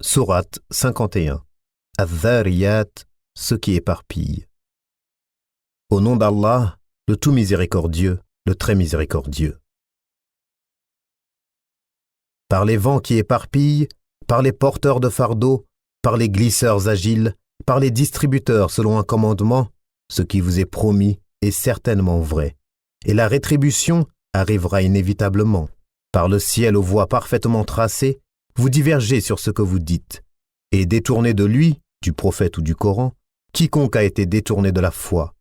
Sourate 51. Adh-Dhariyat, ce qui éparpille. Au nom d'Allah, le tout miséricordieux, le très miséricordieux. Par les vents qui éparpillent, par les porteurs de fardeaux, par les glisseurs agiles, par les distributeurs selon un commandement, ce qui vous est promis est certainement vrai, et la rétribution arrivera inévitablement. Par le ciel aux voies parfaitement tracées, vous divergez sur ce que vous dites, et détournez de lui, du prophète ou du Coran, quiconque a été détourné de la foi.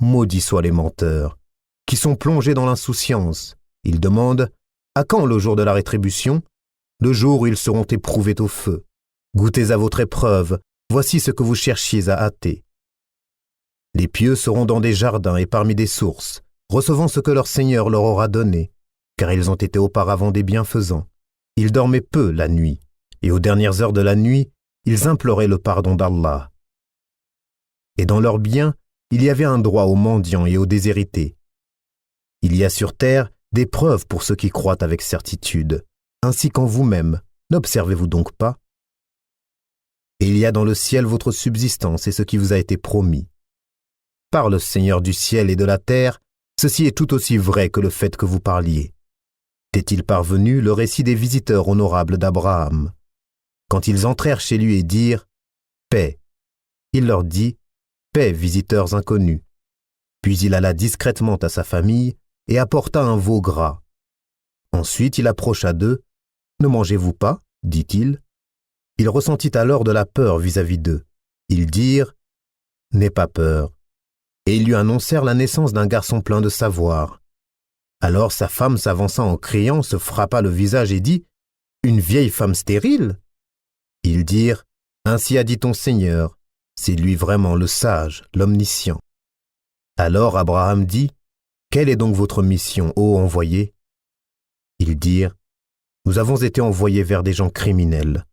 Maudits soient les menteurs, qui sont plongés dans l'insouciance. Ils demandent « À quand le jour de la rétribution ?» Le jour où ils seront éprouvés au feu. Goûtez à votre épreuve, voici ce que vous cherchiez à hâter. Les pieux seront dans des jardins et parmi des sources, recevant ce que leur Seigneur leur aura donné, car ils ont été auparavant des bienfaisants. Ils dormaient peu la nuit, et aux dernières heures de la nuit, ils imploraient le pardon d'Allah. Et dans leurs biens, il y avait un droit aux mendiants et aux déshérités. Il y a sur terre des preuves pour ceux qui croient avec certitude, ainsi qu'en vous-même, n'observez-vous donc pas? Et il y a dans le ciel votre subsistance et ce qui vous a été promis. Par le Seigneur du ciel et de la terre, ceci est tout aussi vrai que le fait que vous parliez. T'est-il parvenu le récit des visiteurs honorables d'Abraham? Quand ils entrèrent chez lui et dirent « Paix », il leur dit « Paix, visiteurs inconnus ». Puis il alla discrètement à sa famille et apporta un veau gras. Ensuite il approcha d'eux. « Ne mangez-vous pas ?» dit-il. Il ressentit alors de la peur vis-à-vis d'eux. Ils dirent « N'aie pas peur ». Et ils lui annoncèrent la naissance d'un garçon plein de savoir. Alors sa femme s'avança en criant, se frappa le visage et dit « Une vieille femme stérile ?» Ils dirent « Ainsi a dit ton Seigneur, c'est lui vraiment le sage, l'omniscient. » Alors Abraham dit « Quelle est donc votre mission, ô envoyé ?» Ils dirent « Nous avons été envoyés vers des gens criminels,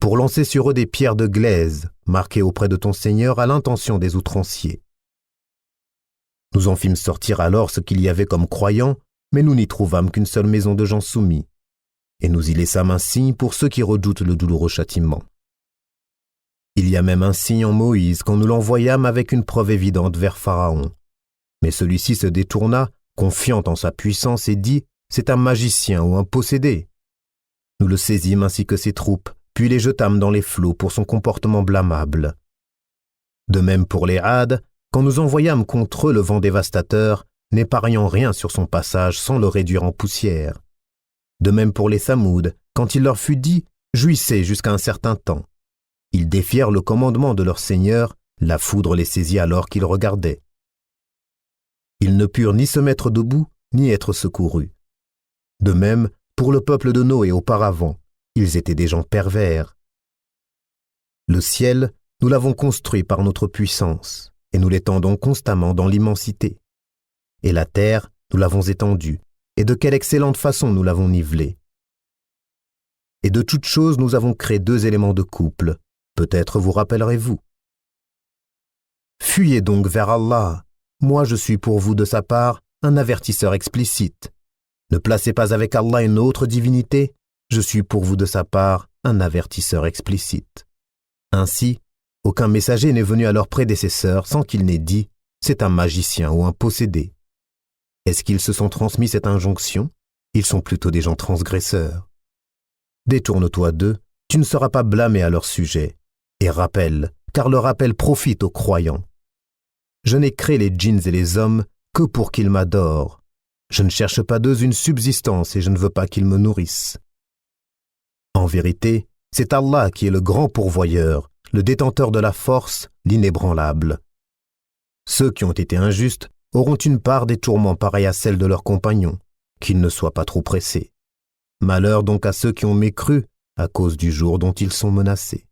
pour lancer sur eux des pierres de glaise, marquées auprès de ton Seigneur à l'intention des outranciers. » Nous en fîmes sortir alors ce qu'il y avait comme croyants, mais nous n'y trouvâmes qu'une seule maison de gens soumis, et nous y laissâmes un signe pour ceux qui redoutent le douloureux châtiment. Il y a même un signe en Moïse quand nous l'envoyâmes avec une preuve évidente vers Pharaon. Mais celui-ci se détourna, confiant en sa puissance, et dit « C'est un magicien ou un possédé. » Nous le saisîmes ainsi que ses troupes, puis les jetâmes dans les flots pour son comportement blâmable. De même pour les Hades, quand nous envoyâmes contre eux le vent dévastateur, n'épargnant rien sur son passage sans le réduire en poussière. De même pour les Thamoud, quand il leur fut dit « Jouissez jusqu'à un certain temps ». Ils défièrent le commandement de leur Seigneur, la foudre les saisit alors qu'ils regardaient. Ils ne purent ni se mettre debout, ni être secourus. De même, pour le peuple de Noé auparavant, ils étaient des gens pervers. Le ciel, nous l'avons construit par notre puissance, et nous l'étendons constamment dans l'immensité. Et la terre, nous l'avons étendue, et de quelle excellente façon nous l'avons nivelée. Et de toutes choses nous avons créé deux éléments de couple, peut-être vous rappellerez-vous. Fuyez donc vers Allah, moi je suis pour vous de sa part un avertisseur explicite. Ne placez pas avec Allah une autre divinité, je suis pour vous de sa part un avertisseur explicite. Ainsi, aucun messager n'est venu à leurs prédécesseurs sans qu'il n'ait dit « c'est un magicien ou un possédé ». Est-ce qu'ils se sont transmis cette injonction? Ils sont plutôt des gens transgresseurs. Détourne-toi d'eux, tu ne seras pas blâmé à leur sujet. Et rappelle, car le rappel profite aux croyants. Je n'ai créé les djinns et les hommes que pour qu'ils m'adorent. Je ne cherche pas d'eux une subsistance et je ne veux pas qu'ils me nourrissent. En vérité, c'est Allah qui est le grand pourvoyeur, le détenteur de la force, l'inébranlable. Ceux qui ont été injustes auront une part des tourments pareils à celle de leurs compagnons, qu'ils ne soient pas trop pressés. Malheur donc à ceux qui ont mécru à cause du jour dont ils sont menacés.